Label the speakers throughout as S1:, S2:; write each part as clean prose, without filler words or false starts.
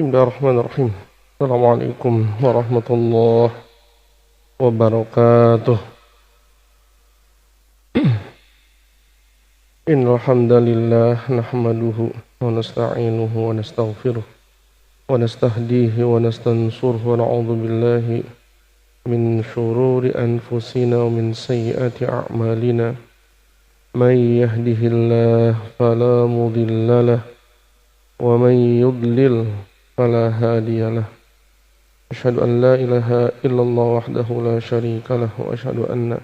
S1: Bismillahirrahmanirrahim. Assalamualaikum warahmatullahi wabarakatuh. Innal hamdalillah nahmaduhu wa nasta'inuhu wa nastaghfiruh wa nastahdihi wa nastansuruhu wa na'udzu billahi min shururi anfusina wa min sayyiati a'malina. May yahdihillahu fala mudhillalah wa may yudlil فلا هادي له أشهد أن لا إله إلا الله وحده لا شريك له وأشهد أن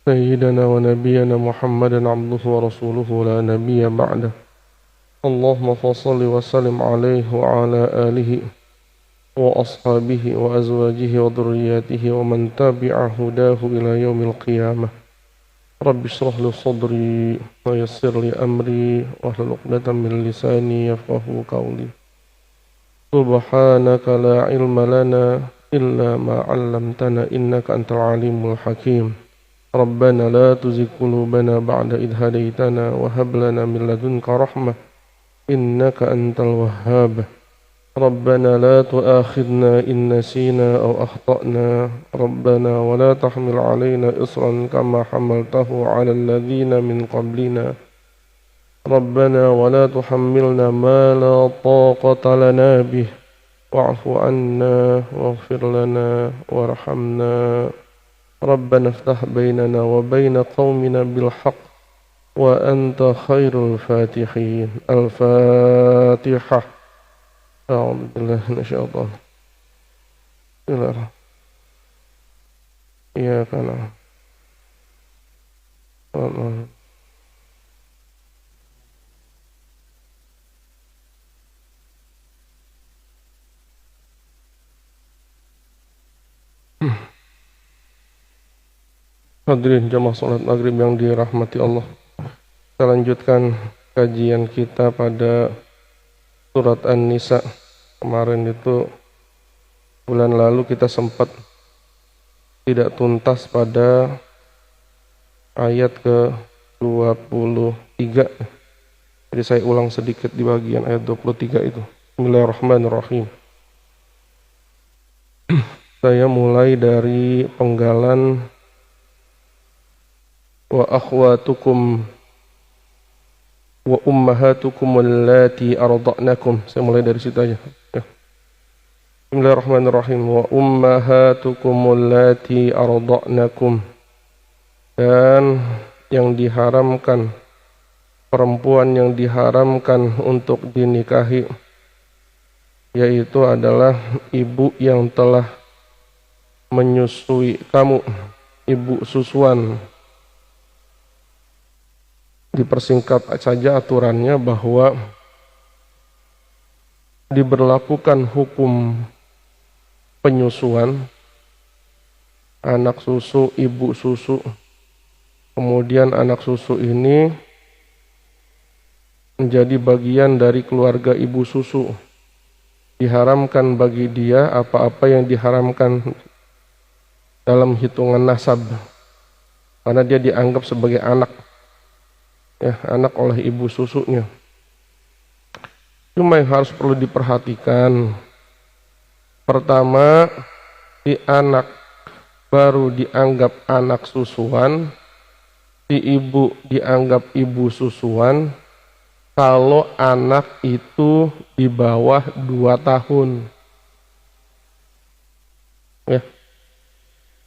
S1: سيدنا ونبينا محمدا عبده ورسوله لا نبي بعده اللهم فصل وسلم عليه وعلى آله وأصحابه وأزواجه وذرياته ومن تبع هداه إلى يوم القيامة رب اشرح لي صدري ويسر لي أمري واحلل عقدة من لساني يفقهوا قولي سبحانك لا علم لنا إلا ما علمتنا إنك أنت العليم الحكيم ربنا لا تزغ قلوبنا بعد إذ هديتنا وهب لنا من لدنك رحمة إنك أنت الوهاب ربنا لا تؤاخذنا إن نسينا أو أخطأنا ربنا ولا تحمل علينا إصرا كما حملته على الذين من قبلنا ربنا ولا تحملنا ما لا طاقة لنا به واعف عنا واغفر لنا وارحمنا ربنا افتح بيننا وبين قومنا بالحق وأنت خير الفاتحين الفاتحة أعوذ بالله من الشيطان بسم الله الرحمن الرحيم إياك نعبد Hadirin jamaah salat maghrib yang dirahmati Allah. Kita lanjutkan kajian kita pada surat An-Nisa. Kemarin itu bulan lalu kita sempat tidak tuntas pada ayat ke-23. Jadi saya ulang sedikit di bagian ayat 23 itu. Bismillahirrahmanirrahim. Saya mulai dari penggalan wa akhwatukum wa ummahatukum allati arda'nakum. Saya mulai dari situ aja. Ya. Bismillahirrahmanirrahim. Wa ummahatukum allati arda'nakum. Dan yang diharamkan, perempuan yang diharamkan untuk dinikahi, yaitu adalah ibu yang telah menyusui kamu, ibu susuan. Dipersingkat saja aturannya bahwa diberlakukan hukum penyusuan, anak susu, ibu susu. Kemudian anak susu ini menjadi bagian dari keluarga ibu susu. Diharamkan bagi dia apa-apa yang diharamkan dalam hitungan nasab, karena dia dianggap sebagai anak. Ya, anak oleh ibu susunya. Cuma yang harus perlu diperhatikan, pertama, si anak baru dianggap anak susuan, si ibu dianggap ibu susuan, kalau anak itu di bawah 2 tahun. Ya.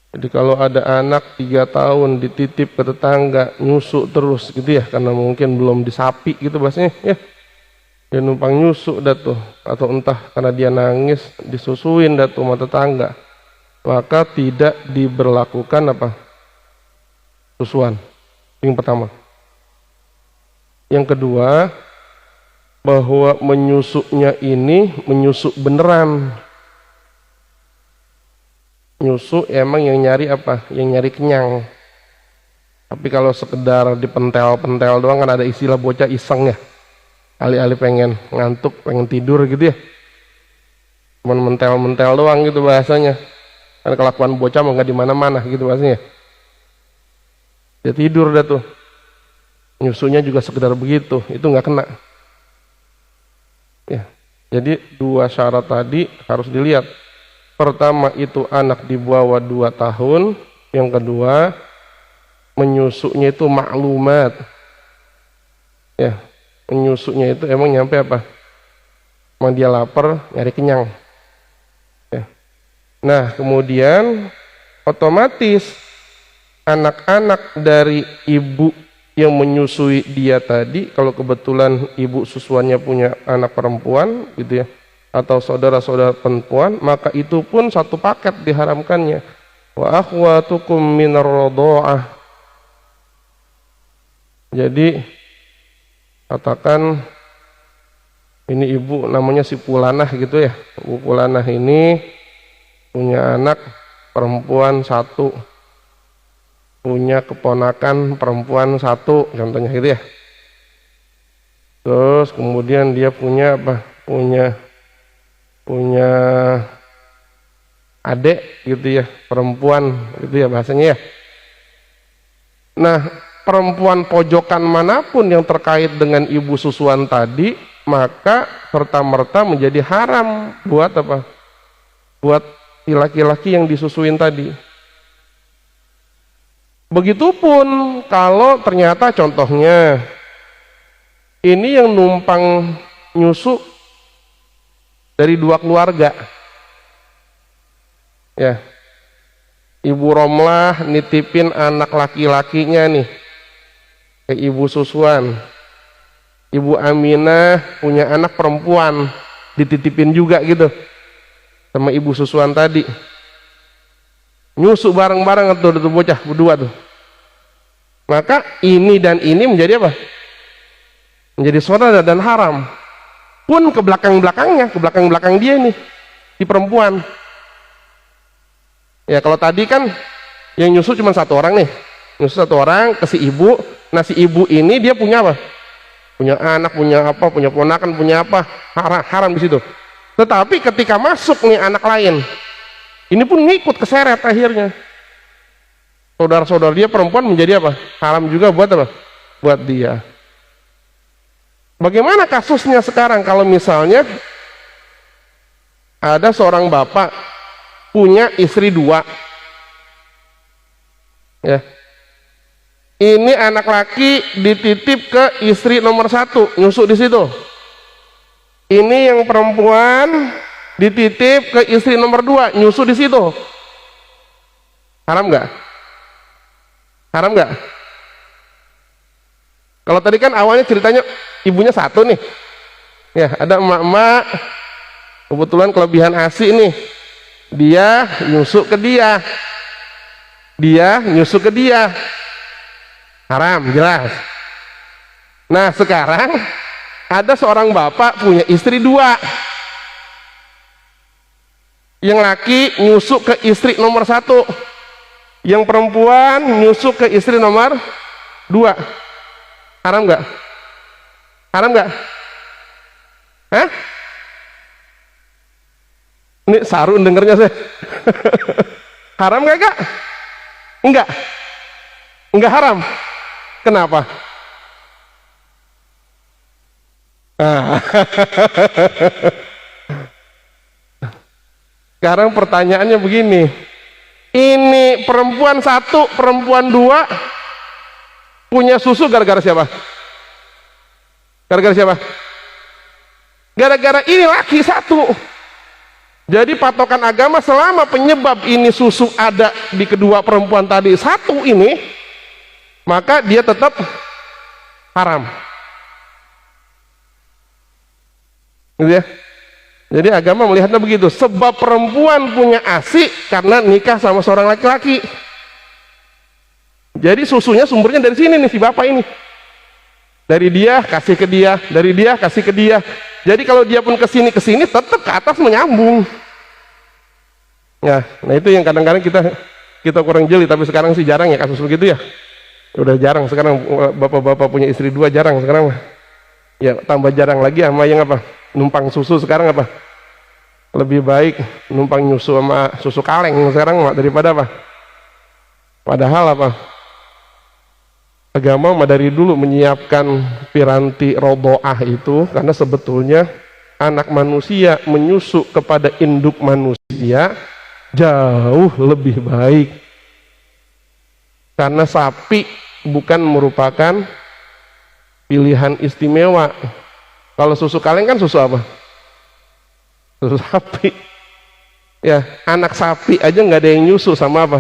S1: Jadi kalau ada anak 3 tahun dititip ke tetangga, nyusuk terus gitu ya, karena mungkin belum disapi gitu bahasanya ya. Dia numpang nyusuk dah tuh, atau entah karena dia nangis disusuin dah tuh sama tetangga. Maka tidak diberlakukan apa? Susuan. Yang pertama. Yang kedua, bahwa menyusuknya ini menyusuk beneran. Nyusuk emang yang nyari apa? Yang nyari kenyang. Tapi kalau sekedar dipentel-pentel doang, kan ada istilah bocah iseng ya. Alih-alih pengen ngantuk, pengen tidur gitu ya. Cuman mentel-mentel doang gitu bahasanya. Kan kelakuan bocah mau nggak di mana-mana gitu bahasanya. Dia tidur dah tuh. Nyusunya juga sekedar begitu, itu nggak kena. Ya. Jadi dua syarat tadi harus dilihat. Pertama itu anak di bawah 2 tahun, yang kedua menyusunya itu maklumat. Ya, menyusunya itu emang nyampe apa? Emang dia lapar, nyari kenyang. Ya. Nah, kemudian otomatis anak-anak dari ibu yang menyusui dia tadi, kalau kebetulan ibu susuannya punya anak perempuan gitu ya, atau saudara-saudara perempuan, maka itu pun satu paket diharamkannya. Wa akhwatukum minar radha'ah. Jadi katakan ini ibu namanya si Pulanah gitu ya. Ibu Pulanah ini punya anak perempuan 1, punya keponakan perempuan 1, contohnya gitu ya. Terus kemudian dia punya apa? Punya adik gitu ya, perempuan gitu ya bahasanya ya. Nah, perempuan pojokan manapun yang terkait dengan ibu susuan tadi, maka serta-merta menjadi haram buat apa? Buat si laki-laki yang disusuin tadi. Begitupun kalau ternyata contohnya ini yang numpang nyusu dari 2 keluarga. Ya. Ibu Romlah nitipin anak laki-lakinya nih ke ibu susuan. Ibu Aminah punya anak perempuan, dititipin juga gitu sama ibu susuan tadi. Nyusu bareng-bareng tuh bocah berdua tuh. Maka ini dan ini menjadi apa? Menjadi saudara dan haram. Pun ke belakang-belakangnya, ke belakang-belakang dia nih, di perempuan. Ya kalau tadi kan yang nyusu cuma 1 orang nih, nyusu 1 orang ke si ibu. Nah si ibu ini dia punya apa? Punya anak, punya apa, punya ponakan, punya apa, haram di situ. Tetapi ketika masuk nih anak lain, ini pun ngikut keseret akhirnya. Saudara-saudara dia perempuan menjadi apa? Haram juga buat apa? Buat dia. Bagaimana kasusnya sekarang kalau misalnya ada seorang bapak punya istri 2, ya. Ini anak laki dititip ke istri nomor 1, nyusuk di situ. Ini yang perempuan dititip ke istri nomor 2, nyusuk di situ. Haram nggak? Haram nggak? Kalau tadi kan awalnya ceritanya ibunya 1 nih. Ya, ada emak-emak kebetulan kelebihan ASI nih. Dia nyusuk ke dia. Dia nyusuk ke dia. Haram, jelas. Nah, sekarang ada seorang bapak punya istri 2. Yang laki nyusuk ke istri nomor 1. Yang perempuan nyusuk ke istri nomor 2. Haram nggak? Haram nggak? Hah? Ini sarun dengernya saya. Haram nggak Kak? Enggak. Enggak haram. Kenapa? Sekarang pertanyaannya begini. Ini perempuan 1, perempuan 2 punya susu gara-gara siapa? Gara-gara siapa? Gara-gara ini laki 1. Jadi patokan agama selama penyebab ini susu ada di kedua perempuan tadi 1 ini, maka dia tetap haram. Gitu ya. Jadi agama melihatnya begitu. Sebab perempuan punya ASI karena nikah sama seorang laki-laki. Jadi susunya sumbernya dari sini nih si bapak ini. Dari dia kasih ke dia, dari dia kasih ke dia. Jadi kalau dia pun kesini tetap ke atas menyambung. Ya, nah itu yang kadang-kadang kita kurang jeli, tapi sekarang sih jarang ya kasus begitu ya. Udah jarang sekarang bapak-bapak punya istri 2 jarang sekarang. Ya tambah jarang lagi sama yang apa? Numpang susu sekarang apa? Lebih baik numpang nyusu sama susu kaleng sekarang daripada apa? Padahal apa? Agama dari dulu menyiapkan piranti roboah itu karena sebetulnya anak manusia menyusu kepada induk manusia jauh lebih baik, karena sapi bukan merupakan pilihan istimewa. Kalau susu kaleng kan susu apa? Susu sapi. Ya, anak sapi aja nggak ada yang nyusu sama apa?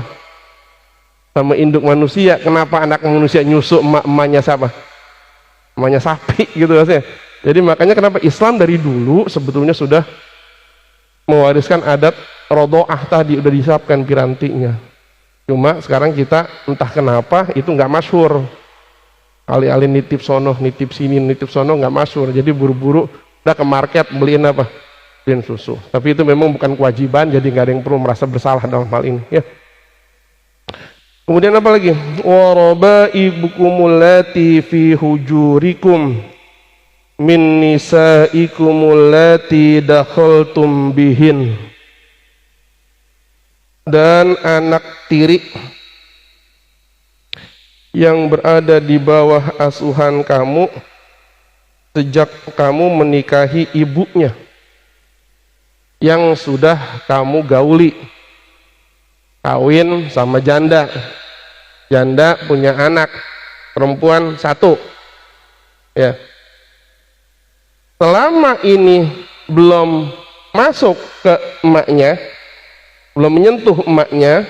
S1: Sama induk manusia. Kenapa anak manusia nyusu emak-emaknya siapa? Emaknya sapi gitu maksudnya. Jadi makanya kenapa Islam dari dulu sebetulnya sudah mewariskan adat rodoah tadi, udah disiapkan pirantinya. Cuma sekarang kita entah kenapa itu nggak masyhur. Alih-alih nitip sono, nitip sini, nitip sono, nggak masyhur. Jadi buru-buru udah ke market beliin apa? Beliin susu. Tapi itu memang bukan kewajiban, jadi nggak ada yang perlu merasa bersalah dalam hal ini. Ya. Kemudian apa lagi? Warabaibukumul lati fi hujurikum min nisaikumul lati dakhaltum bihin. Dan anak tiri yang berada di bawah asuhan kamu sejak kamu menikahi ibunya yang sudah kamu gauli, kawin sama janda. Janda punya anak perempuan satu, ya. Selama ini belum masuk ke emaknya, belum menyentuh emaknya,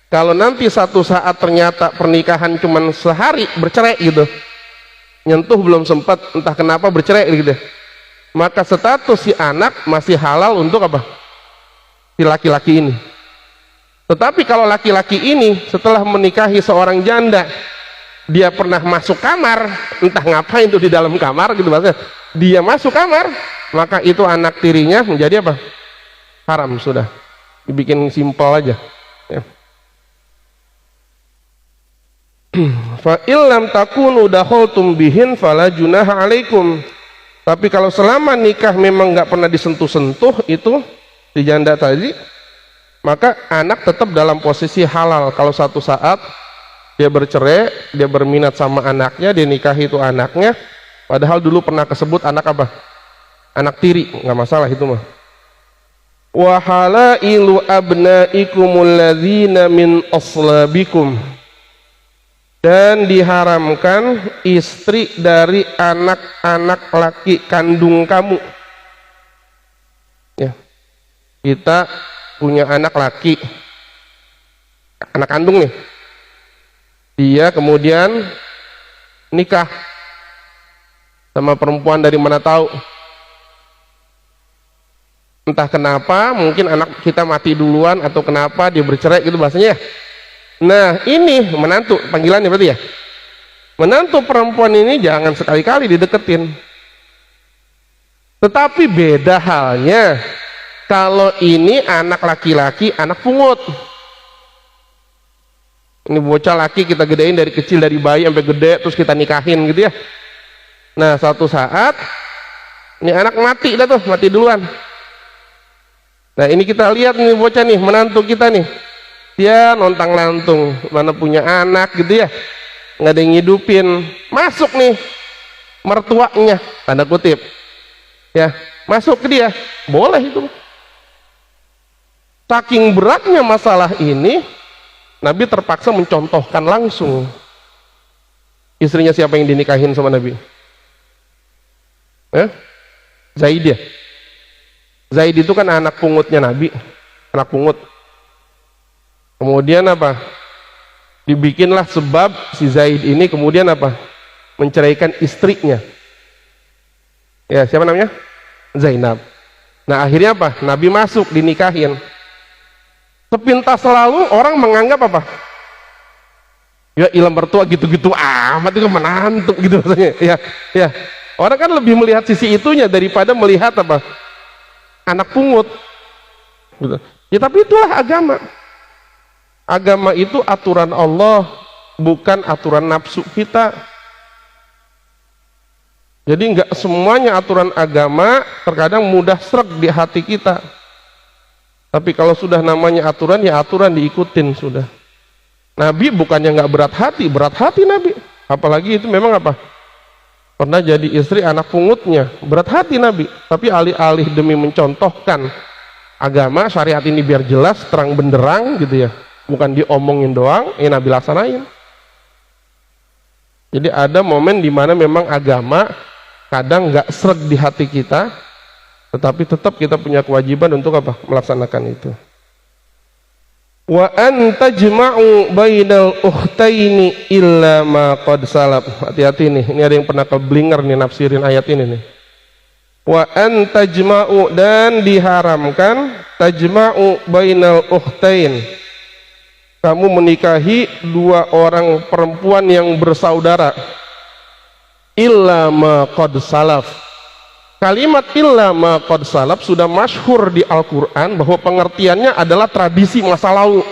S1: kalau nanti satu saat ternyata pernikahan cuman sehari bercerai gitu, nyentuh belum sempat, entah kenapa bercerai gitu, maka status si anak masih halal untuk apa? Si laki-laki ini. Tetapi kalau laki-laki ini setelah menikahi seorang janda, dia pernah masuk kamar, entah ngapain itu di dalam kamar gitu maksudnya, dia masuk kamar, maka itu anak tirinya menjadi apa? Haram sudah. Dibikin simpel aja. Ya. Fa illam takunu dakhaltum bihin fala junaha alaikum. Tapi kalau selama nikah memang nggak pernah disentuh-sentuh itu si janda tadi, maka anak tetap dalam posisi halal. Kalau satu saat dia bercerai, dia berminat sama anaknya, dia nikahi itu anaknya, padahal dulu pernah kesebut anak apa? Anak tiri, nggak masalah itu mah. Wa halailu abnaikumul ladzina min aslabikum. Dan diharamkan istri dari anak-anak laki kandung kamu. Ya. Kita punya anak laki, anak kandung nih. Dia kemudian nikah sama perempuan dari mana tahu. Entah kenapa, mungkin anak kita mati duluan atau kenapa dia bercerai gitu bahasanya. Nah ini menantu, panggilannya berarti ya, menantu perempuan ini jangan sekali-kali dideketin. Tetapi beda halnya kalau ini anak laki-laki, anak pungut. Ini bocah laki kita gedein dari kecil, dari bayi sampai gede, terus kita nikahin gitu ya. Nah suatu saat ini anak mati dah tuh, mati duluan. Nah ini kita lihat nih bocah nih, menantu kita nih, dia lontang lantung, mana punya anak gitu ya, nggak ada yang ngidupin, masuk nih mertuanya, tanda kutip ya, masuk ke dia, boleh itu. Saking beratnya masalah ini, Nabi terpaksa mencontohkan langsung. Istrinya siapa yang dinikahin sama Nabi? Zaid ya. Zaid itu kan anak pungutnya Nabi, anak pungut. Kemudian apa? Dibikinlah sebab si Zaid ini kemudian apa? Menceraikan istrinya. Ya, siapa namanya? Zainab. Nah, akhirnya apa? Nabi masuk dinikahin. Sepintas selalu orang menganggap apa? Ya ilam mertua gitu-gitu amat itu menantu gitu maksudnya. Ya. Orang kan lebih melihat sisi itunya daripada melihat apa? Anak pungut. Gitu. Ya tapi itulah agama. Agama itu aturan Allah, bukan aturan nafsu kita. Jadi nggak semuanya aturan agama terkadang mudah sreg di hati kita. Tapi kalau sudah namanya aturan, ya aturan diikutin sudah. Nabi bukannya nggak berat hati Nabi. Apalagi itu memang apa? Pernah jadi istri anak pungutnya, berat hati Nabi, tapi alih-alih demi mencontohkan agama syariat ini biar jelas terang benderang gitu ya, bukan diomongin doang, Nabi laksanain. Jadi ada momen dimana memang agama kadang nggak sreg di hati kita, tetapi tetap kita punya kewajiban untuk apa? Melaksanakan itu. Wa an tajma'u bainal ukhtaini illa ma qad salaf. Hati-hati nih, ini ada yang pernah keblinger nih nafsirin ayat ini nih. Wa an tajma'u, dan diharamkan tajma'u bainal ukhtain, kamu menikahi dua orang perempuan yang bersaudara, illa ma qad salaf. Kalimat illa ma qad salaf sudah masyhur di Al-Quran bahwa pengertiannya adalah tradisi masa lalu.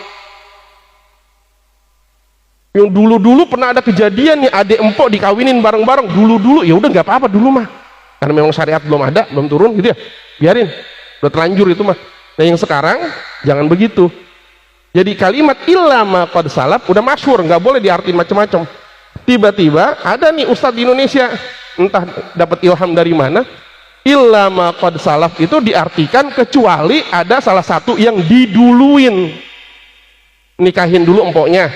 S1: Yang dulu-dulu pernah ada kejadian nih, adik empok dikawinin bareng-bareng dulu-dulu, ya udah nggak apa-apa dulu mah, karena memang syariat belum ada, belum turun gitu ya, biarin, udah terlanjur itu mah. Nah yang sekarang jangan begitu. Jadi kalimat illa ma qad salaf udah masyhur, nggak boleh diartiin macam-macam. Tiba-tiba ada nih ustadz di Indonesia, entah dapat ilham dari mana, illa ma qad salaf itu diartikan kecuali ada salah satu yang diduluin, nikahin dulu empoknya,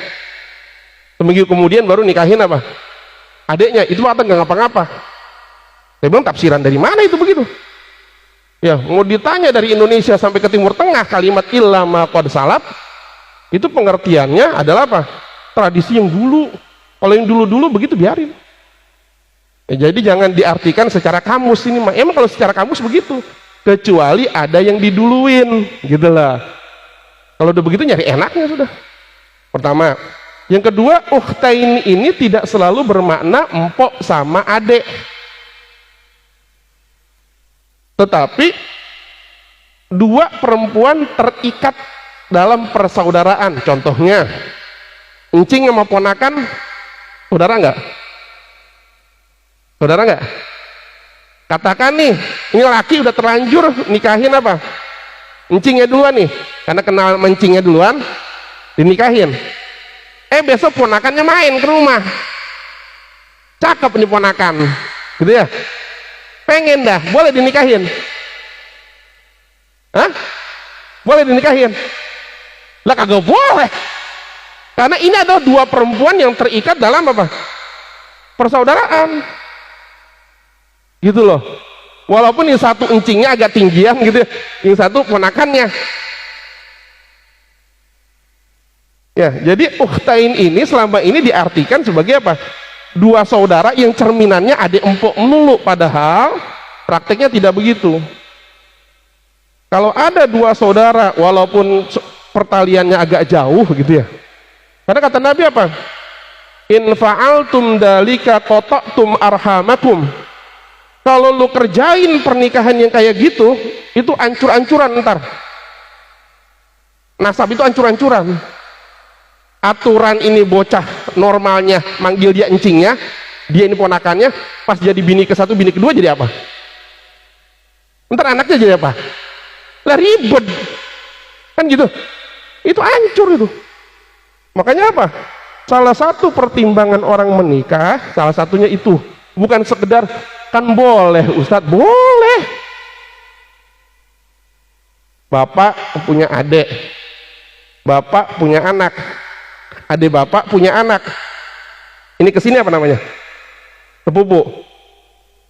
S1: seminggu kemudian baru nikahin apa? Adiknya. Itu apa? Nggak ngapa-ngapa. Saya bilang tafsiran dari mana itu begitu? Ya mau ditanya dari Indonesia sampai ke Timur Tengah, kalimat illa ma qad salaf itu pengertiannya adalah apa? Tradisi yang dulu. Kalau yang dulu-dulu begitu biarin. Ya, jadi jangan diartikan secara kamus ini mah. Emang kalau secara kamus begitu, kecuali ada yang diduluin, gitulah. Kalau udah begitu nyari enaknya sudah. Pertama, yang kedua, ukhtain ini tidak selalu bermakna empok sama adek. Tetapi dua perempuan terikat dalam persaudaraan. Contohnya, encing sama ponakan, saudara enggak? Saudara enggak? Katakan nih, ini laki udah terlanjur nikahin apa? Encingnya duluan nih, karena kenal mencingnya duluan, dinikahin. Besok ponakannya main ke rumah, cakep nih ponakan, gitu ya? Pengen dah, boleh dinikahin? Hah? Boleh dinikahin? Lah kagak boleh, karena ini adalah dua perempuan yang terikat dalam apa? Persaudaraan. Gitu loh, walaupun yang satu encingnya agak tinggian gitu, yang satu ponakannya ya. Jadi ukhtain ini selama ini diartikan sebagai apa? Dua saudara yang cerminannya adik empok melulu, padahal prakteknya tidak begitu. Kalau ada dua saudara walaupun pertaliannya agak jauh gitu ya, karena kata Nabi apa? In fa'altum dalika qata'tum arhamakum. Kalau lu kerjain pernikahan yang kayak gitu, itu ancur-ancuran ntar. Nasab itu ancur-ancuran. Aturan ini bocah normalnya manggil dia encingnya, dia ini ponakannya, pas jadi bini ke satu, bini kedua jadi apa? Ntar anaknya jadi apa? Lah ribet. Kan gitu. Itu hancur itu. Makanya apa? Salah satu pertimbangan orang menikah, salah satunya itu. Bukan sekedar, kan boleh Ustadz, boleh. Bapak punya adik, bapak punya anak, adik bapak punya anak. Ini kesini apa namanya? Sepupu.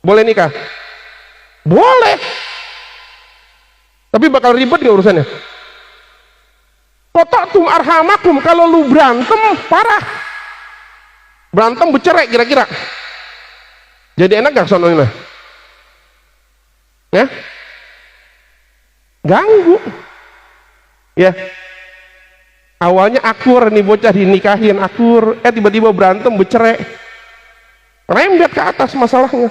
S1: Boleh nikah? Boleh. Tapi bakal ribet gak urusannya? Qata'tum arhamakum, kalau lu berantem parah, berantem bercerai kira-kira, jadi enak gak sono ini? Ya, ganggu. Ya, awalnya akur nih bocah dinikahin akur, tiba-tiba berantem bercerai, rembet ke atas masalahnya.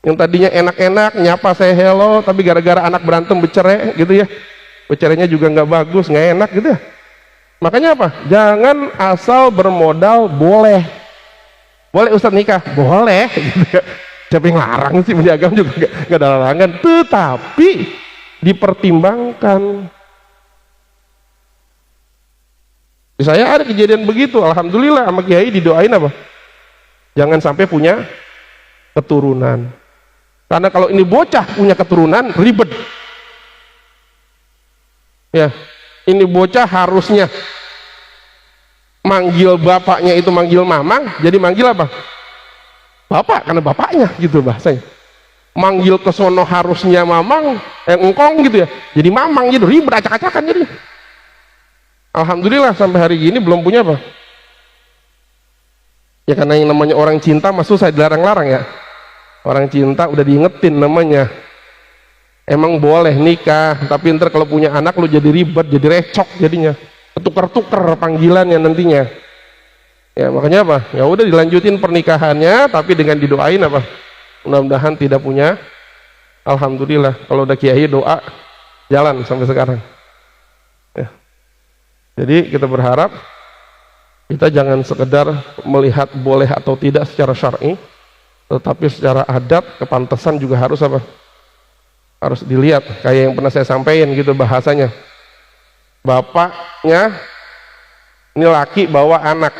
S1: Yang tadinya enak-enak nyapa saya hello, tapi gara-gara anak berantem bercerai gitu ya, bercerainya juga nggak bagus, nggak enak gitu ya. Makanya apa? Jangan asal bermodal boleh. Boleh Ustadz nikah? Boleh. Siapa yang larang sih? Di agama juga nggak ada larangan. Tetapi dipertimbangkan. Di saya ada kejadian begitu. Alhamdulillah sama kiai didoain apa? Jangan sampai punya keturunan. Karena kalau ini bocah punya keturunan ribet. Ya, ini bocah harusnya manggil bapaknya itu manggil mamang, jadi manggil apa? Bapak, karena bapaknya gitu bahasanya. Manggil ke sono harusnya mamang, engkong gitu ya, jadi mamang gitu, ribet acak-acakan jadi. Alhamdulillah sampai hari ini belum punya apa? Ya karena yang namanya orang cinta masuk saya dilarang-larang ya. Orang cinta udah diingetin namanya. Emang boleh nikah, tapi ntar kalau punya anak lu jadi ribet, jadi recok jadinya. Ketukar-tukar panggilannya nantinya. Ya makanya apa? Ya udah dilanjutin pernikahannya, tapi dengan didoain apa? Mudah-mudahan tidak punya. Alhamdulillah kalau udah kiai doa jalan sampai sekarang. Ya. Jadi kita berharap kita jangan sekedar melihat boleh atau tidak secara syar'i, tetapi secara adat kepantasan juga harus apa? Harus dilihat. Kayak yang pernah saya sampaikan gitu bahasanya. Bapaknya ini laki bawa anak.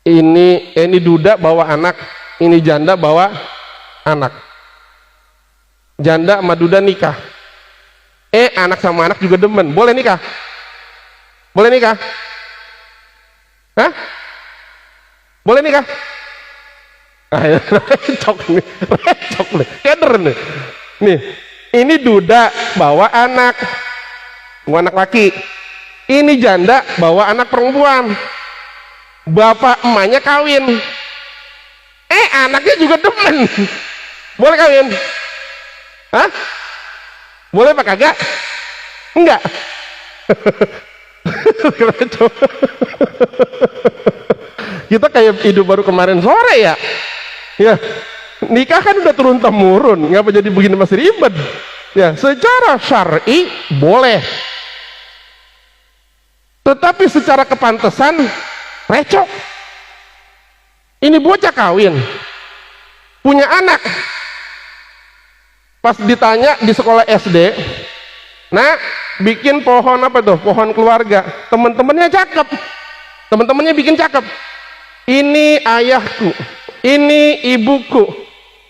S1: Ini duda bawa anak, ini janda bawa anak. Janda sama duda nikah. Anak sama anak juga demen. Boleh nikah? Boleh nikah? Hah? Boleh nikah? Recok nih, recok nih, keder nih. Nih, ini duda bawa anak laki. Ini janda bawa anak perempuan. Bapak emaknya kawin. Anaknya juga demen. Boleh kawin? Hah? Boleh apa kagak? Enggak. Kita kayak hidup baru kemarin sore ya. Ya, nikah kan udah turun temurun, ngapa jadi begini masih ribet? Ya, secara syar'i boleh. Tetapi secara kepantesan recok. Ini bocah kawin, punya anak. Pas ditanya di sekolah SD, nah bikin pohon apa tuh? Pohon keluarga. Teman-temannya cakep. Teman-temannya bikin cakep. Ini ayahku, ini ibuku,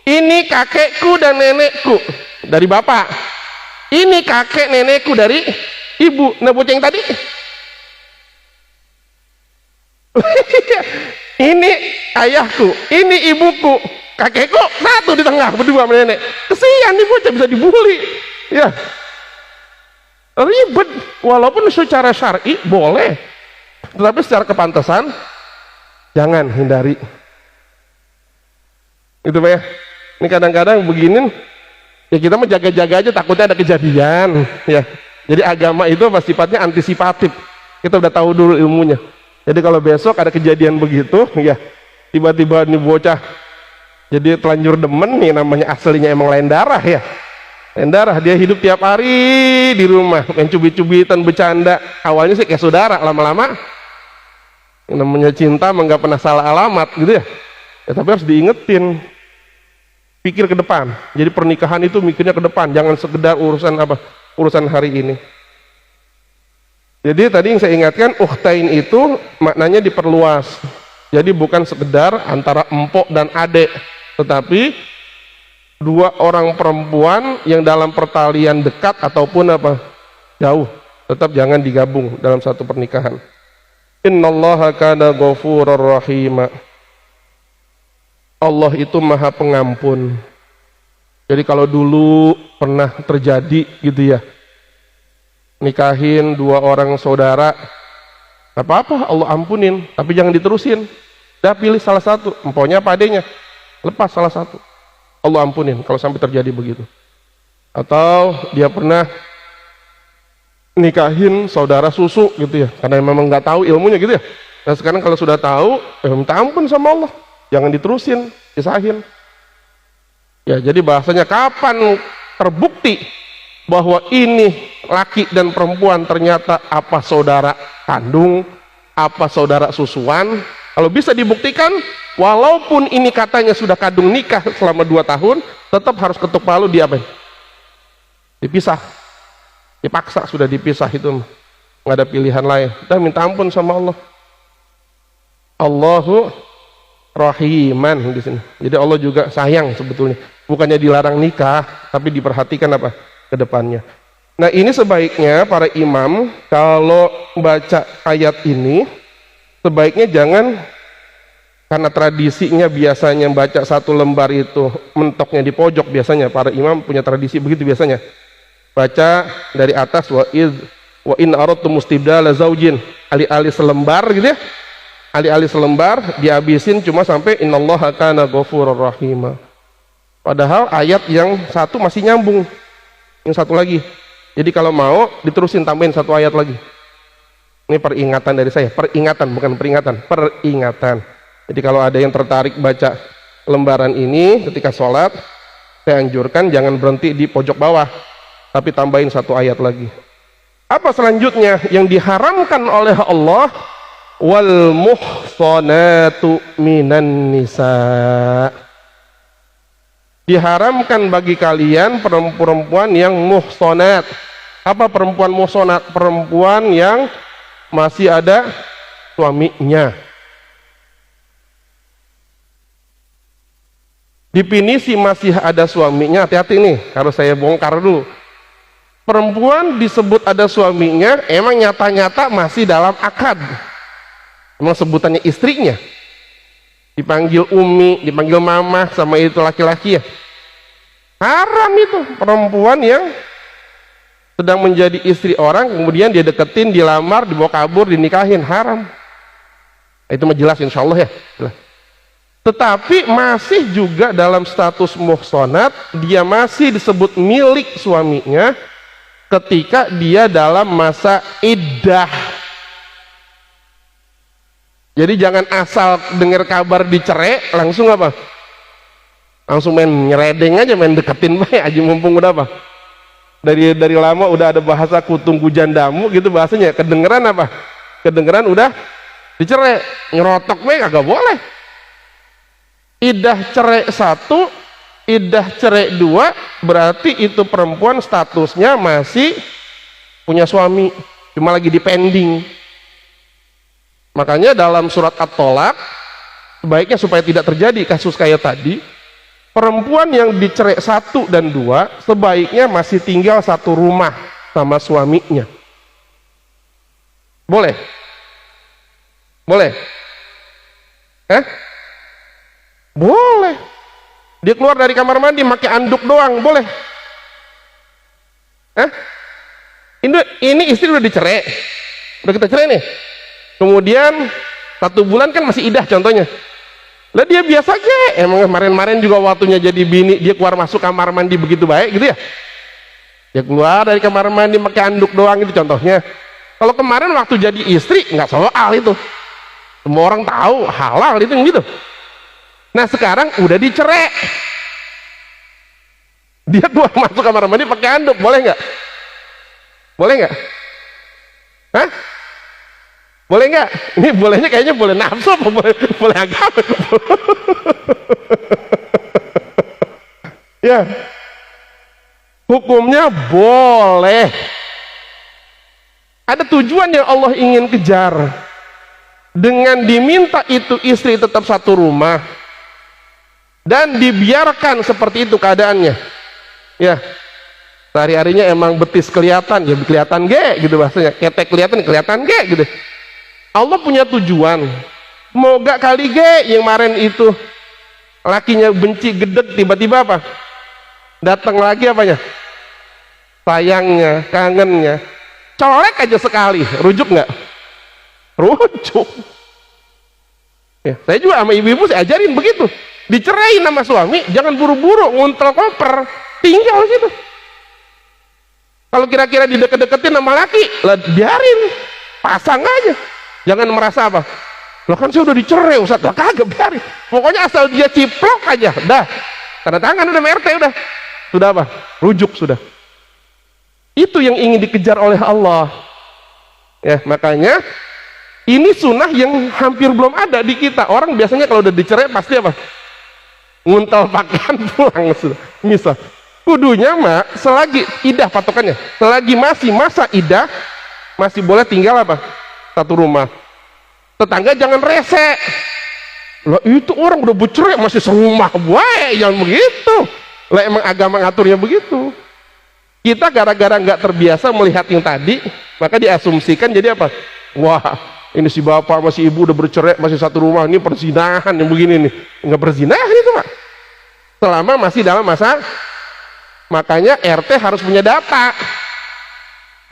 S1: ini kakekku dan nenekku dari bapak, ini kakek nenekku dari ibu. Nah bocah yang tadi ini ayahku, ini ibuku, kakekku satu di tengah berdua sama nenek. Kesian nih bocah bisa dibully ya, ribet. Walaupun secara syar'i boleh, tetapi secara kepantasan jangan, hindari itu Pak ya. Ini kadang-kadang begini ya, kita mah jaga-jaga aja, takutnya ada kejadian ya. Jadi agama itu apa sifatnya antisipatif, kita udah tahu dulu ilmunya. Jadi kalau besok ada kejadian begitu ya, tiba-tiba nih bocah jadi telanjur demen nih, namanya aslinya emang lain darah ya, lain darah. Dia hidup tiap hari di rumah main cubit-cubitan bercanda, awalnya sih kayak saudara, lama-lama yang namanya cinta emang nggak pernah salah alamat gitu ya. Ya tapi harus diingetin, pikir ke depan. Jadi pernikahan itu mikirnya ke depan, jangan sekedar urusan apa, urusan hari ini. Jadi tadi yang saya ingatkan, ukhtain itu maknanya diperluas. Jadi bukan sekedar antara empok dan adek, tetapi dua orang perempuan yang dalam pertalian dekat ataupun apa jauh, tetap jangan digabung dalam satu pernikahan. Innallaha kana ghafurur rahima. Allah itu maha pengampun. Jadi kalau dulu pernah terjadi gitu ya, nikahin dua orang saudara, apa-apa Allah ampunin, tapi jangan diterusin. Dah pilih salah satu, empoknya apa adenya, lepas salah satu, Allah ampunin kalau sampai terjadi begitu. Atau dia pernah nikahin saudara susu gitu ya, karena memang nggak tahu ilmunya gitu ya. Nah sekarang kalau sudah tahu, minta ampun sama Allah, jangan diterusin, pisahin. Ya jadi bahasanya kapan terbukti bahwa ini laki dan perempuan ternyata apa saudara kandung, apa saudara susuan. Kalau bisa dibuktikan, walaupun ini katanya sudah kadung nikah selama 2 tahun, tetap harus ketuk palu diapain? Dipisah. Dipaksa, sudah dipisah, itu nggak ada pilihan lain. Kita minta ampun sama Allah. Allahu rahiman di sini. Jadi Allah juga sayang sebetulnya. Bukannya dilarang nikah, tapi diperhatikan apa? Ke depannya. Nah, ini sebaiknya para imam kalau baca ayat ini sebaiknya jangan, karena tradisinya biasanya baca satu lembar itu mentoknya di pojok, biasanya para imam punya tradisi begitu biasanya. Baca dari atas wa in aradtum istibdala zaujin, alih-alih selembar gitu ya. Alih-alih selembar dihabisin cuma sampai innallaha kana ghafurur rahima. Padahal ayat yang satu masih nyambung. Yang satu lagi. Jadi kalau mau diterusin tambahin satu ayat lagi. Ini peringatan dari saya, peringatan bukan peringatan, peringatan. Jadi kalau ada yang tertarik baca lembaran ini ketika sholat, saya anjurkan jangan berhenti di pojok bawah, tapi tambahin satu ayat lagi. Apa selanjutnya yang diharamkan oleh Allah? Wal muhsanatu minan nisa. Diharamkan bagi kalian perempuan yang muhsanat. Apa perempuan muhsanat? Perempuan yang masih ada suaminya. Definisi masih ada suaminya, hati-hati nih, harus saya bongkar dulu. Perempuan disebut ada suaminya, emang nyata-nyata masih dalam akad. Emang sebutannya istrinya. Dipanggil umi, dipanggil mama sama itu laki-laki ya. Haram itu perempuan yang sedang menjadi istri orang, kemudian dia deketin, dilamar, dibawa kabur, dinikahin, haram. Itu mah jelas insya Allah ya. Jelas. Tetapi masih juga dalam status muhsanat, dia masih disebut milik suaminya ketika dia dalam masa iddah. Jadi jangan asal dengar kabar dicerai langsung apa? Langsung main nyeredeng aja, main deketin bae aja mumpung udah apa? Dari lama udah ada bahasa kutunggu jandamu gitu bahasanya. Kedengeran apa? Kedengeran udah dicerai, nyerotok bae kagak boleh. Iddah cerai 1, iddah cerai 2, berarti itu perempuan statusnya masih punya suami, cuma lagi di pending. Makanya dalam surat At-Tolak sebaiknya supaya tidak terjadi kasus kayak tadi, perempuan yang dicerai 1 dan 2 sebaiknya masih tinggal satu rumah sama suaminya. Boleh? Boleh? Boleh. Dia keluar dari kamar mandi pakai anduk doang, boleh? Ini istri udah dicerai, udah kita cerai nih. Kemudian 1 bulan kan masih iddah contohnya. Lah dia biasa aja, emang kemarin-kemarin juga waktunya jadi bini, dia keluar masuk kamar mandi begitu baik gitu ya. Dia keluar dari kamar mandi pakai anduk doang itu contohnya. Kalau kemarin waktu jadi istri nggak soal itu. Semua orang tahu halal itu gitu. Nah sekarang udah dicerai. Dia keluar masuk kamar mandi pakai anduk, boleh nggak? Boleh nggak? Hah? Boleh nggak? Ini bolehnya kayaknya boleh nafsu apa boleh agama? Ya, hukumnya boleh. Ada tujuan yang Allah ingin kejar. Dengan diminta itu istri tetap satu rumah dan dibiarkan seperti itu keadaannya. Ya, sehari-harinya emang betis kelihatan, ya kelihatan ge gitu bahasanya. Ketek kelihatan ge gitu. Allah punya tujuan. Moga kali ge yang kemarin itu lakinya benci gedeg, tiba-tiba apa? Datang lagi apanya? Sayangnya, kangennya. Colek aja sekali, rujuk nggak? Rujuk. Ya, saya juga sama ibu-ibu saya ajarin begitu. Dicerai sama suami, jangan buru-buru nguntel koper, tinggal situ. Kalau kira-kira dideket-deketin sama laki, lah biarin, pasang aja. Jangan merasa apa? Loh kan saya udah dicerai Ustaz, lah kagak, biarin. Pokoknya asal dia ciplok aja, dah. Tanda tangan udah MRT udah. Sudah apa? Rujuk sudah. Itu yang ingin dikejar oleh Allah. Ya, makanya ini sunnah yang hampir belum ada di kita. Orang biasanya kalau udah dicerai pasti apa? Nguntel pakaian pulang sudah. Misal, kudunya mah selagi idah patokannya, selagi masih masa idah masih boleh tinggal apa? Satu rumah. Tetangga jangan rese. Lah itu orang udah bercerai masih serumah, baik, jangan begitu. Lah emang agama ngaturnya begitu. Kita gara-gara nggak terbiasa melihat yang tadi, maka diasumsikan jadi apa? Wah, ini si bapak masih ibu udah bercerai masih satu rumah, ini perzinahan yang begini nih. Nggak berzinahan itu Pak, selama masih dalam masa. Makanya RT harus punya data.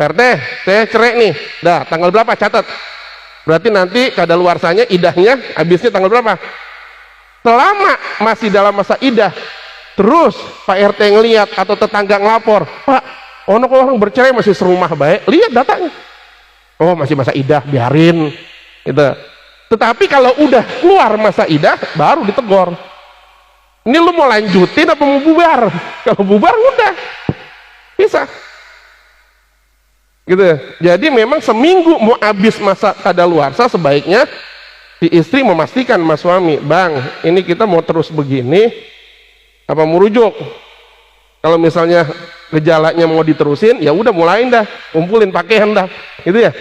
S1: RT, saya cerai nih, dah tanggal berapa, catat. Berarti nanti kadaluarsanya idahnya habisnya tanggal berapa. Selama masih dalam masa idah, terus Pak RT ngelihat atau tetangga ngelapor, Pak, ono orang bercerai masih serumah baik, lihat datanya. Oh masih masa idah, biarin gitu. Tetapi kalau udah keluar masa idah baru ditegor. Ini lu mau lanjutin apa mau bubar? Kalau bubar udah bisa gitu. Jadi memang seminggu mau habis masa kadaluarsa sebaiknya si istri memastikan mas suami, bang ini kita mau terus begini apa mau rujuk. Kalau misalnya gejalanya mau diterusin, ya udah mulain dah, kumpulin pakaian dah, gitu ya.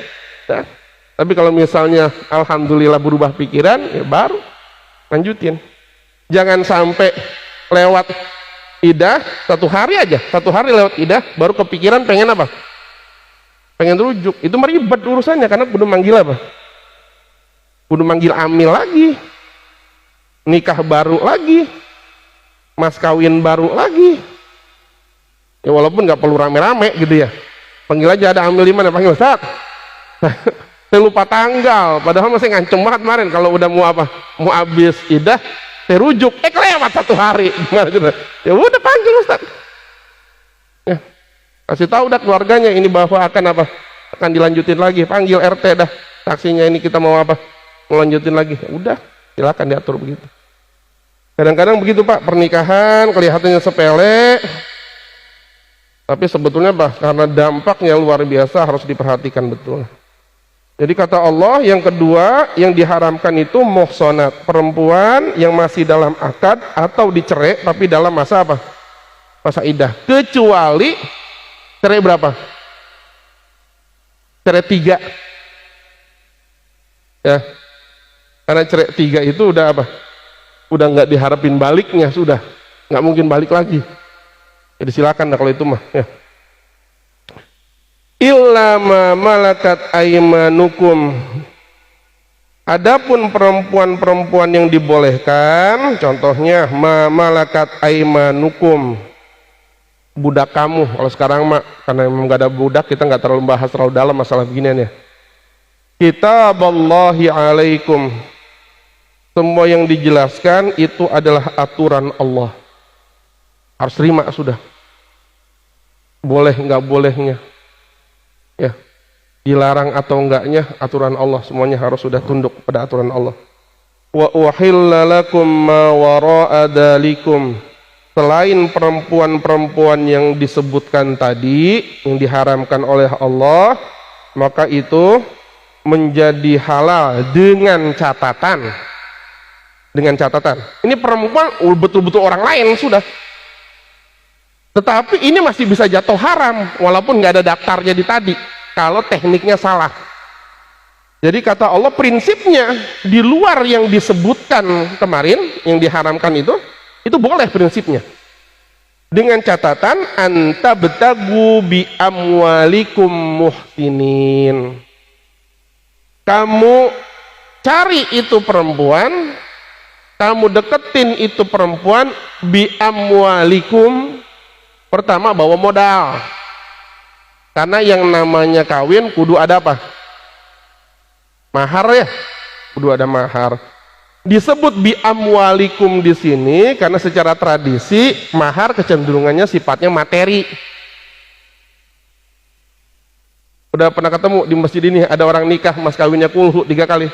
S1: Nah, tapi kalau misalnya alhamdulillah berubah pikiran, ya baru lanjutin. Jangan sampai lewat idah satu hari lewat idah baru kepikiran pengen apa? Pengen rujuk. Itu meribet urusannya karena kudu manggil apa? Kudu manggil amil lagi, nikah baru lagi, mas kawin baru lagi. Ya walaupun nggak perlu rame-rame gitu ya, panggil aja, ada amil di mana, panggil Ustaz. Saya lupa tanggal, padahal masih ngancem banget kemarin kalau udah mau apa, mau habis idah saya rujuk, kelewat satu hari gimana gitu. Ya udah panggil Ustaz ya, kasih tahu dah keluarganya ini bahwa akan apa, akan dilanjutin lagi, panggil RT dah saksinya, ini kita mau apa, mau lanjutin lagi. Ya udah silakan diatur begitu. Kadang-kadang begitu Pak, pernikahan kelihatannya sepele tapi sebetulnya karena dampaknya luar biasa, harus diperhatikan betul. Jadi kata Allah yang kedua yang diharamkan itu muhsanat, perempuan yang masih dalam akad atau dicerai tapi dalam masa apa? Masa iddah. Kecuali cerai berapa? Cerai 3 ya, karena cerai 3 itu udah apa? Udah nggak diharapin baliknya, sudah nggak mungkin balik lagi. Jadi silakan dah kalau itu mah ya. Illa ma malakat aymanukum. Adapun perempuan-perempuan yang dibolehkan, contohnya ma malakat aymanukum, budak kamu. Kalau sekarang mah karena memang gak ada budak, kita nggak terlalu bahas terlalu dalam masalah beginian ya. Kitaballahi alaikum. Semua yang dijelaskan itu adalah aturan Allah. Harus terima sudah. Boleh nggak bolehnya ya, dilarang atau enggaknya aturan Allah, semuanya harus sudah tunduk pada aturan Allah. Wa uhilla lakum ma wara'a dalikum. Selain perempuan-perempuan yang disebutkan tadi yang diharamkan oleh Allah, maka itu menjadi halal dengan catatan. Dengan catatan ini perempuan betul-betul orang lain sudah. Tetapi ini masih bisa jatuh haram walaupun nggak ada daftarnya di tadi kalau tekniknya salah. Jadi kata Allah prinsipnya di luar yang disebutkan kemarin yang diharamkan itu boleh prinsipnya, dengan catatan anta betagu bi amwalikum muhsinin. Kamu cari itu perempuan, kamu deketin itu perempuan bi amwalikum. Pertama bawa modal, karena yang namanya kawin kudu ada apa? Mahar ya, kudu ada mahar. Disebut bi amwalikum di sini karena secara tradisi mahar kecenderungannya sifatnya materi. Udah pernah ketemu di masjid ini ada orang nikah mas kawinnya kulhu 3 kali?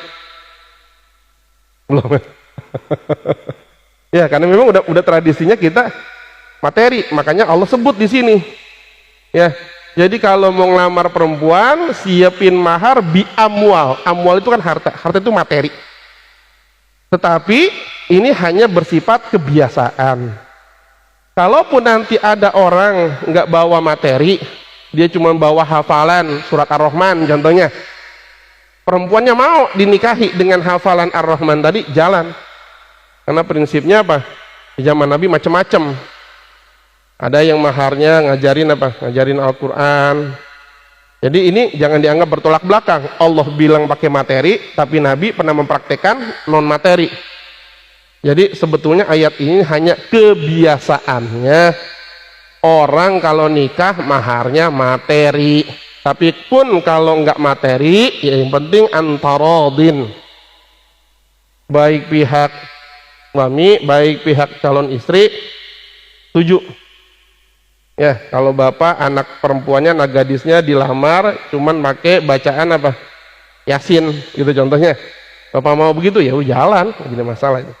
S1: Belum. Ya karena memang udah tradisinya kita materi, makanya Allah sebut di sini ya. Jadi kalau mau ngelamar perempuan siapin mahar bi amwal. Amwal itu kan harta, harta itu materi, tetapi ini hanya bersifat kebiasaan. Kalaupun nanti ada orang nggak bawa materi, dia cuma bawa hafalan surat Ar-Rahman contohnya, perempuannya mau dinikahi dengan hafalan Ar-Rahman tadi, jalan. Karena prinsipnya apa? Di zaman Nabi macam-macam. Ada yang maharnya ngajarin apa? Ngajarin Al-Quran. Jadi ini jangan dianggap bertolak belakang. Allah bilang pakai materi, tapi Nabi pernah mempraktekkan non materi. Jadi sebetulnya ayat ini hanya kebiasaannya orang kalau nikah maharnya materi. Tapi pun kalau nggak materi, ya yang penting antarodin. Baik pihak suami, baik pihak calon istri setuju. Ya, kalau bapak anak perempuannya, anak gadisnya dilamar, cuman pakai bacaan apa? Yasin, gitu contohnya. Bapak mau begitu ya, jalan, gini masalah itu.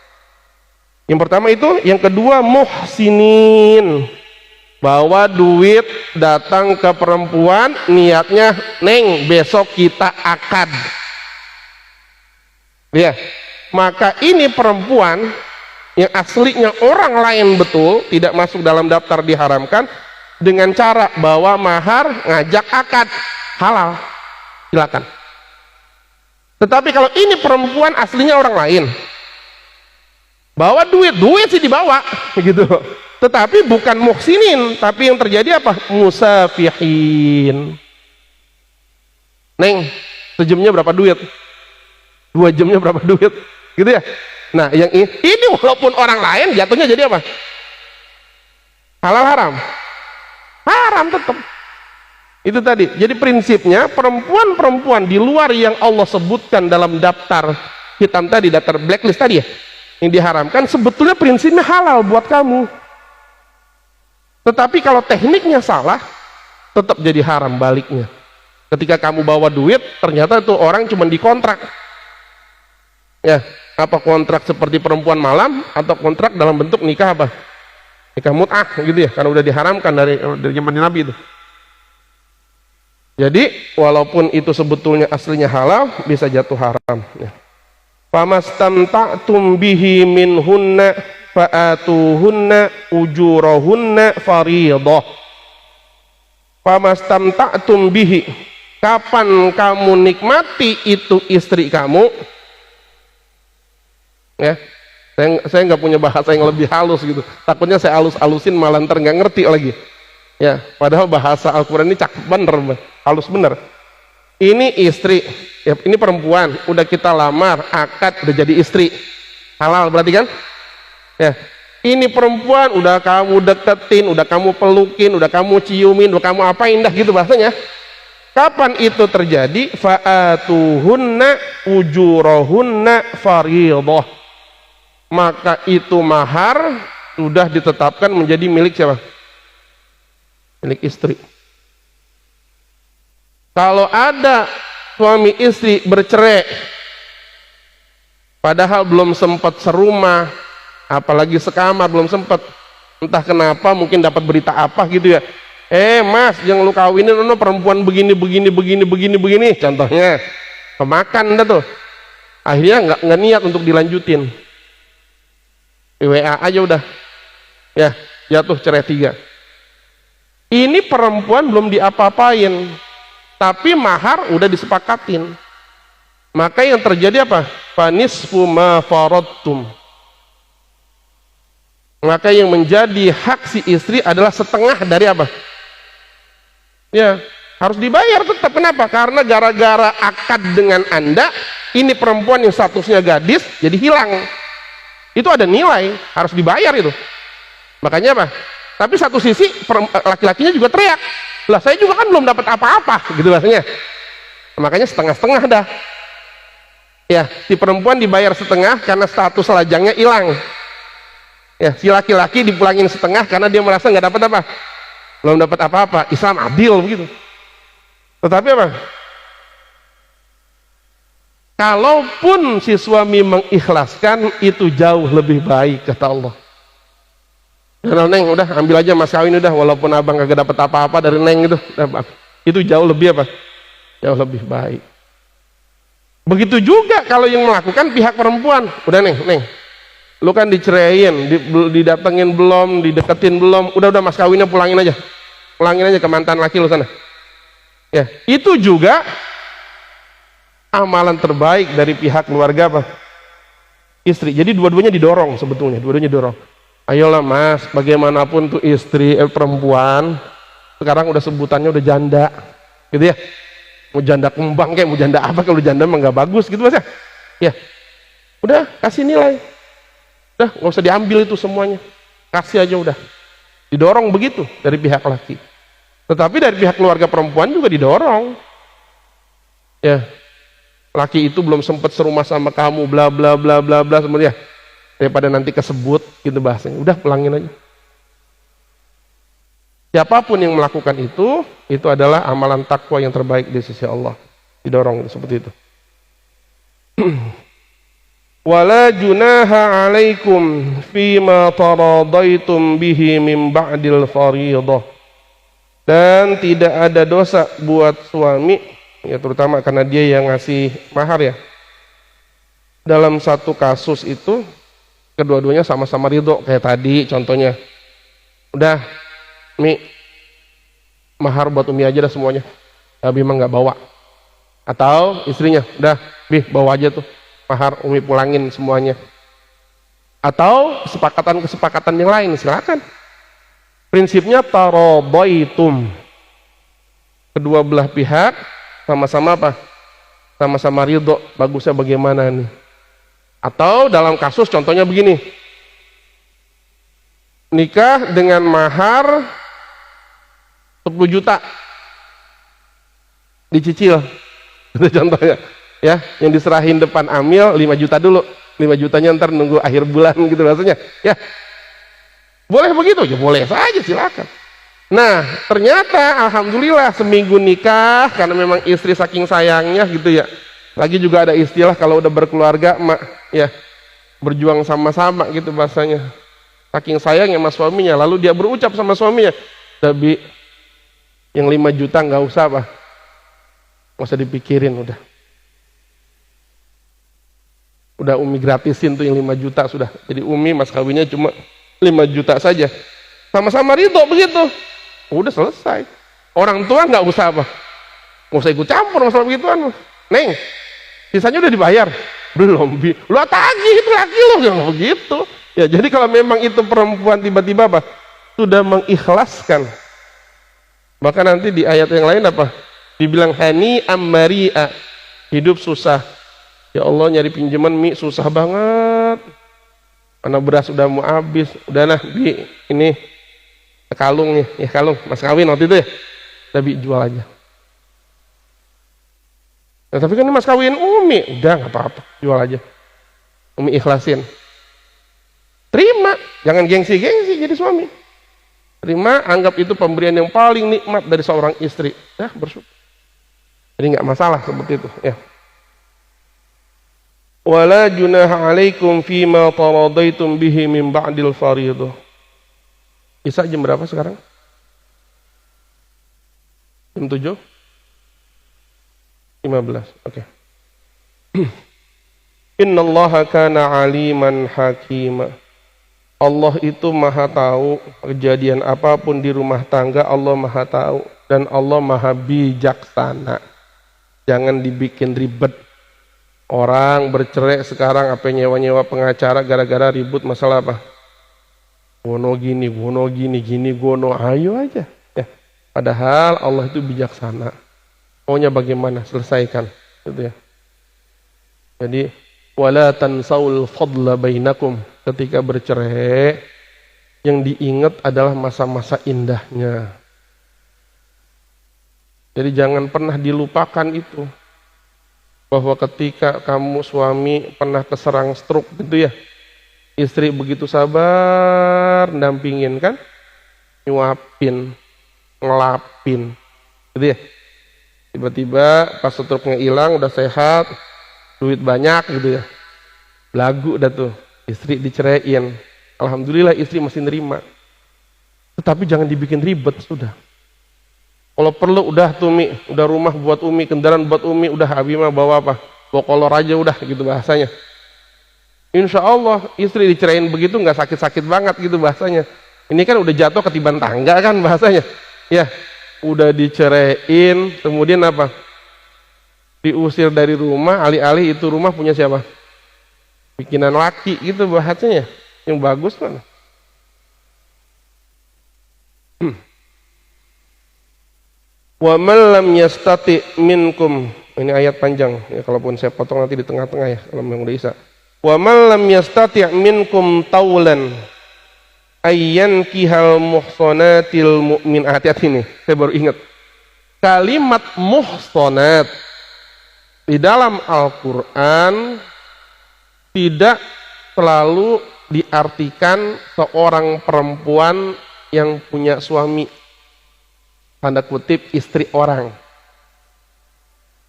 S1: Yang pertama itu, yang kedua muhsinin. Bawa duit datang ke perempuan, niatnya, Neng, besok kita akad. Ya, maka ini perempuan yang aslinya orang lain betul, tidak masuk dalam daftar diharamkan, dengan cara bawa mahar, ngajak akad, halal, silakan. Tetapi kalau ini perempuan aslinya orang lain, bawa duit sih dibawa, begitu. Tetapi bukan muhsinin, tapi yang terjadi apa? Musafihin. Neng, sejamnya berapa duit? 2 jamnya berapa duit? Gitu ya. Nah, yang ini walaupun orang lain jatuhnya jadi apa? Halal haram? Haram tetap. Itu tadi. Jadi prinsipnya perempuan-perempuan di luar yang Allah sebutkan dalam daftar hitam tadi, daftar blacklist tadi ya, yang diharamkan, sebetulnya prinsipnya halal buat kamu. Tetapi kalau tekniknya salah, tetap jadi haram baliknya. Ketika kamu bawa duit, ternyata itu orang cuma dikontrak. Ya, apa kontrak seperti perempuan malam atau kontrak dalam bentuk nikah apa? Nikah mut'ah gitu ya, karena udah diharamkan dari zaman Nabi itu. Jadi walaupun itu sebetulnya aslinya halal, bisa jatuh haram ya. Famastamta'tum bihi minhunna fa'atuhunna ujurahunna fariidah. Famastamta'tum bihi, kapan kamu nikmati itu istri kamu, ya, saya nggak punya bahasa yang lebih halus gitu, takutnya saya halus-halusin malah ntar nggak ngerti lagi ya, padahal bahasa Al-Quran ini cakep bener, halus bener. Ini istri ya, ini perempuan udah kita lamar, akad, udah jadi istri, halal berarti kan ya. Ini perempuan udah kamu deketin, udah kamu pelukin, udah kamu ciumin, udah kamu apain dah gitu bahasanya. Kapan itu terjadi? Fa'atuhunna ujurahunna fariidah, maka itu mahar sudah ditetapkan menjadi milik siapa? Milik istri. Kalau ada suami istri bercerai padahal belum sempat serumah, apalagi sekamar, belum sempat, entah kenapa mungkin dapat berita apa gitu ya, Mas yang lu kawinin perempuan begini contohnya, kemakan dah tuh, akhirnya nggak niat untuk dilanjutin, WA aja udah ya, jatuh cerai 3. Ini perempuan belum diapa-apain, tapi mahar udah disepakatin. Maka yang terjadi apa? Fanisfu ma faradtum, maka yang menjadi hak si istri adalah setengah dari apa? Ya, harus dibayar tetap. Kenapa? Karena gara-gara akad dengan Anda, ini perempuan yang statusnya gadis jadi hilang. Itu ada nilai, harus dibayar itu. Makanya apa? Tapi satu sisi laki-lakinya juga teriak, lah saya juga kan belum dapat apa-apa gitu bahasanya. Makanya setengah-setengah dah ya, si perempuan dibayar setengah karena status lajangnya hilang ya, si laki-laki dipulangin setengah karena dia merasa nggak dapat apa, belum dapat apa-apa. Islam adil begitu. Tetapi apa, kalaupun si suami mengikhlaskan, itu jauh lebih baik kata Allah. Neng, udah ambil aja mas kawin udah, walaupun abang kagak dapat apa-apa dari Neng itu jauh lebih apa? Jauh lebih baik. Begitu juga kalau yang melakukan pihak perempuan, udah Neng, lu kan diceraiin, didatengin belum, dideketin belum, udah mas kawinnya pulangin aja ke mantan laki lu sana. Ya, itu juga amalan terbaik dari pihak keluarga apa? istri. Jadi dua-duanya didorong sebetulnya, dua-duanya didorong. Ayolah mas, bagaimanapun tuh istri perempuan sekarang udah sebutannya udah janda, gitu ya. Mau janda kembang kayak mau janda apa, kalau janda mah nggak bagus gitu mas ya. Ya, udah kasih nilai, udah nggak usah diambil itu semuanya, kasih aja udah. Didorong begitu dari pihak laki. Tetapi dari pihak keluarga perempuan juga didorong. Ya, laki itu belum sempat serumah sama kamu, bla bla bla bla bla semuanya. Daripada nanti kesebut gitu bahasanya, udah pulangin aja. Siapapun yang melakukan itu adalah amalan takwa yang terbaik di sisi Allah. Didorong seperti itu. Wala junaha alaikum fima taradaitum bihi min ba'dil fariidah. Dan tidak ada dosa buat suami, ya terutama karena dia yang ngasih mahar ya. Dalam satu kasus itu kedua-duanya sama-sama ridho, kayak tadi contohnya, udah Mi, mahar buat Umi aja dah semuanya, Abi mah nggak bawa. Atau istrinya, udah Bi bawa aja tuh mahar, Umi pulangin semuanya. Atau kesepakatan yang lain, silakan. Prinsipnya taradaitum, kedua belah pihak sama-sama apa? Sama-sama ridho, bagusnya bagaimana nih. Atau dalam kasus contohnya begini, nikah dengan mahar 10 juta dicicil, itu contohnya ya, yang diserahin depan amil 5 juta dulu, 5 jutanya ntar nunggu akhir bulan gitu rasanya ya. Boleh begitu? Ya boleh saja, silakan. Nah ternyata alhamdulillah seminggu nikah, karena memang istri saking sayangnya gitu ya. Lagi juga ada istilah kalau udah berkeluarga mak ya, berjuang sama-sama gitu bahasanya. Saking sayangnya sama suaminya, lalu dia berucap sama suaminya, tapi yang 5 juta nggak usah apa, nggak usah dipikirin, udah Umi gratisin tuh yang 5 juta sudah. Jadi Umi mas kawinnya cuma 5 juta saja, sama-sama ridho begitu, udah selesai. Orang tua nggak usah apa, nggak usah ikut campur masalah begituan. Neng, sisanya udah dibayar belum? Lu tagih itu laki lu, nggak begitu ya. Jadi kalau memang itu perempuan tiba-tiba apa, sudah mengikhlaskan, maka nanti di ayat yang lain apa, dibilang hani ammaria, hidup susah ya Allah, nyari pinjaman Mi susah banget, karena beras udah mau habis, udah nah Bi ini kalung nih ya, kalung mas kawin waktu itu ya, tapi jual aja. Nah, tapi kan ini mas kawin Umi, udah nggak apa-apa, jual aja, Umi ikhlasin, terima, jangan gengsi-gengsi jadi suami, terima, anggap itu pemberian yang paling nikmat dari seorang istri, ya bersyukur, jadi nggak masalah seperti itu ya. Wala junaha alaikum fima taradaitum bihi min ba'dil fariidah. Isa jam berapa sekarang? Jam 7? 15, oke. Innallaha kana aliman hakima. Allah itu maha tahu, kejadian apapun di rumah tangga Allah maha tahu, dan Allah maha bijaksana. Jangan dibikin ribet. Orang bercerai sekarang apa, nyewa-nyewa pengacara gara-gara ribut masalah apa? Gono gini, gono, ayo aja ya. Padahal Allah itu bijaksana. Maunya bagaimana, selesaikan gitu ya. Jadi wala tansaul fadla bainakum, ketika bercerai yang diingat adalah masa-masa indahnya. Jadi jangan pernah dilupakan itu, bahwa ketika kamu suami pernah keserang stroke gitu ya, istri begitu sabar dampingin kan, nyuapin, ngelapin gitu ya. Tiba-tiba pas stroke-nya hilang, udah sehat, duit banyak gitu ya, lagu dah tuh, istri diceraiin. Alhamdulillah istri masih nerima, tetapi jangan dibikin ribet sudah. Kalau perlu udah tuh Mi, udah rumah buat Umi, kendaraan buat Umi, udah Abi mah bawa apa, bawa kolor aja udah gitu bahasanya. Insya Allah istri diceraiin begitu nggak sakit-sakit banget gitu bahasanya. Ini kan udah jatuh ketiban tangga kan bahasanya ya, udah diceraiin kemudian apa, diusir dari rumah, alih-alih itu rumah punya siapa? bikinan laki gitu bahasanya. Yang bagus kan. Wa man lam yastati minkum, ini ayat panjang ya, kalaupun saya potong nanti di tengah-tengah ya kalau memang udah bisa. Wa man lam yastati minkum taulan ayyan kihal muhsanatil mu'min. Hati-hati nih, saya baru ingat. Kalimat muhsanat di dalam Al-Qur'an tidak selalu diartikan seorang perempuan yang punya suami, tanda kutip istri orang.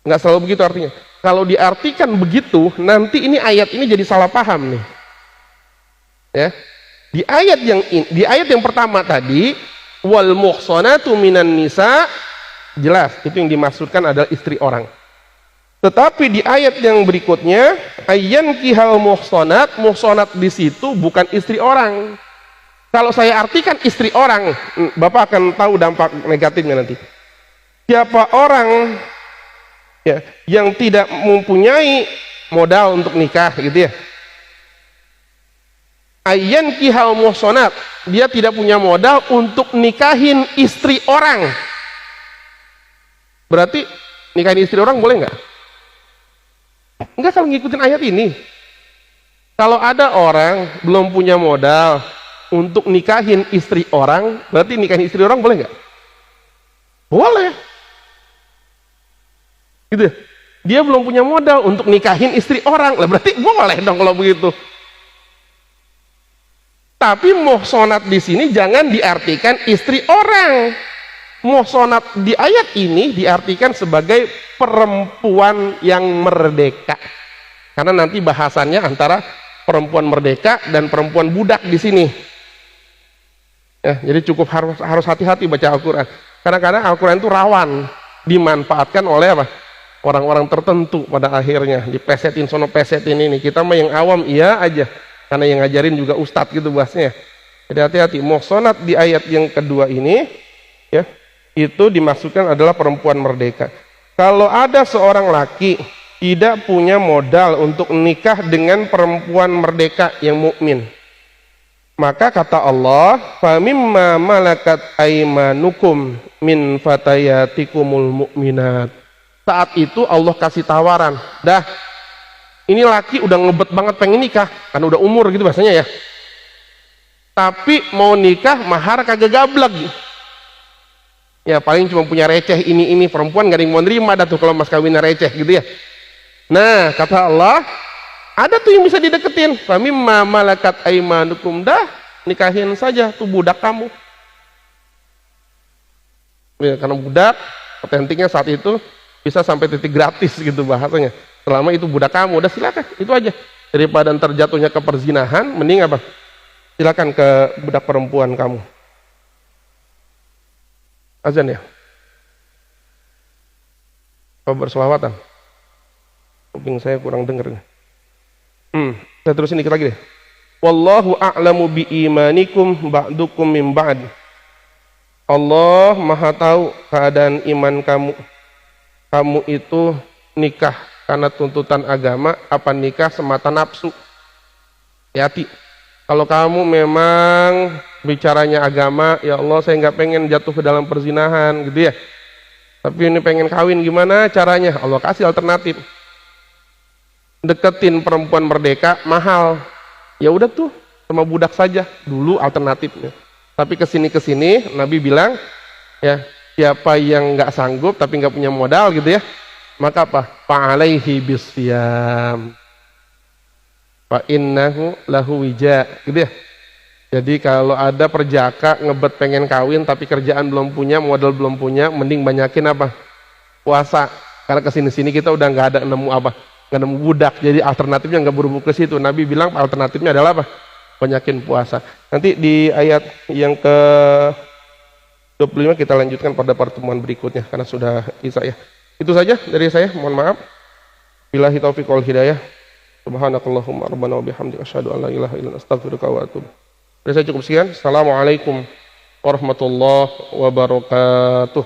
S1: Nggak selalu begitu artinya. Kalau diartikan begitu, nanti ini ayat ini jadi salah paham nih. Ya. Di ayat yang pertama tadi, wal muhsanatu minan nisa, jelas itu yang dimaksudkan adalah istri orang. Tetapi di ayat yang berikutnya, ayyan kihal muhsanat, muhsanat di situ bukan istri orang. Kalau saya artikan istri orang, Bapak akan tahu dampak negatifnya nanti. Siapa orang ya, yang tidak mempunyai modal untuk nikah gitu ya. Ayyan kihal muhsanat, dia tidak punya modal untuk nikahin istri orang. Berarti nikahin istri orang boleh nggak? Enggak kalau ngikutin ayat ini. Kalau ada orang belum punya modal untuk nikahin istri orang, berarti nikahin istri orang boleh nggak? Boleh. Gitu. Dia belum punya modal untuk nikahin istri orang, lah berarti boleh dong kalau begitu. Tapi muhsanat di sini jangan diartikan istri orang. Muhsanat di ayat ini diartikan sebagai perempuan yang merdeka. Karena nanti bahasannya antara perempuan merdeka dan perempuan budak di sini. Ya, jadi cukup harus hati-hati baca Al-Qur'an. Kadang-kadang Al-Qur'an itu rawan dimanfaatkan oleh apa? Orang-orang tertentu pada akhirnya dipesetin sono pesetin ini. Kita mah yang awam iya aja. Karena yang ngajarin juga ustadz gitu bahasnya. Jadi hati-hati. Muhsanat di ayat yang kedua ini ya, itu dimaksudkan adalah perempuan merdeka. Kalau ada seorang laki tidak punya modal untuk nikah dengan perempuan merdeka yang mukmin, maka kata Allah, famimma malakat aimanukum min fatayatikumul mu'minat. Saat itu Allah kasih tawaran, dah ini laki udah ngebet banget pengen nikah, kan udah umur gitu bahasanya ya, tapi mau nikah mahar kagak gablek ya, paling cuma punya receh ini perempuan gak ada yang mau nerima dah tuh kalau mas kawinnya receh gitu ya. Nah kata Allah, ada tuh yang bisa dideketin, famimma malakat aimanukum, dah nikahin saja tuh budak kamu ya, karena budak otentiknya saat itu bisa sampai titik gratis gitu bahasanya, selama itu budak kamu, udah silakan itu aja, daripada ntar jatuhnya ke perzinahan, mending apa, silakan ke budak perempuan kamu. Azan ya? Kau berselawatan? Kuping saya kurang denger. Saya terusin dikit lagi deh. Wallahu a'lamu bi imanikum ba'dukum min ba'd. Allah Maha tahu keadaan iman kamu. Kamu itu nikah karena tuntutan agama apa nikah semata nafsu? Hati-hati. Kalau kamu memang bicaranya agama, ya Allah saya nggak pengen jatuh ke dalam perzinahan gitu ya, tapi ini pengen kawin, gimana caranya? Allah kasih alternatif, deketin perempuan merdeka mahal, ya udah tuh sama budak saja dulu alternatifnya. Tapi kesini Nabi bilang ya, siapa yang nggak sanggup tapi nggak punya modal gitu ya, maka apa? Fa'alaihi bisyam fa innahu lahu wija gitu ya. Jadi kalau ada perjaka ngebet pengen kawin tapi kerjaan belum punya, modal belum punya, mending banyakin apa? Puasa. Karena kesini kita udah nggak ada nemu apa? Nggak nemu budak. Jadi alternatifnya nggak buru-buru ke situ. Nabi bilang alternatifnya adalah apa? Banyakin puasa. Nanti di ayat yang ke 25 kita lanjutkan pada pertemuan berikutnya karena sudah isya ya. Itu saja dari saya. Mohon maaf. Billahi taufiq wal hidayah. Subhanakallahumma rabbana wa bihamdika asyhadu an la ilaha illa anta astaghfiruka wa atubu. Dari saya cukup sekian. Assalamualaikum warahmatullahi wabarakatuh.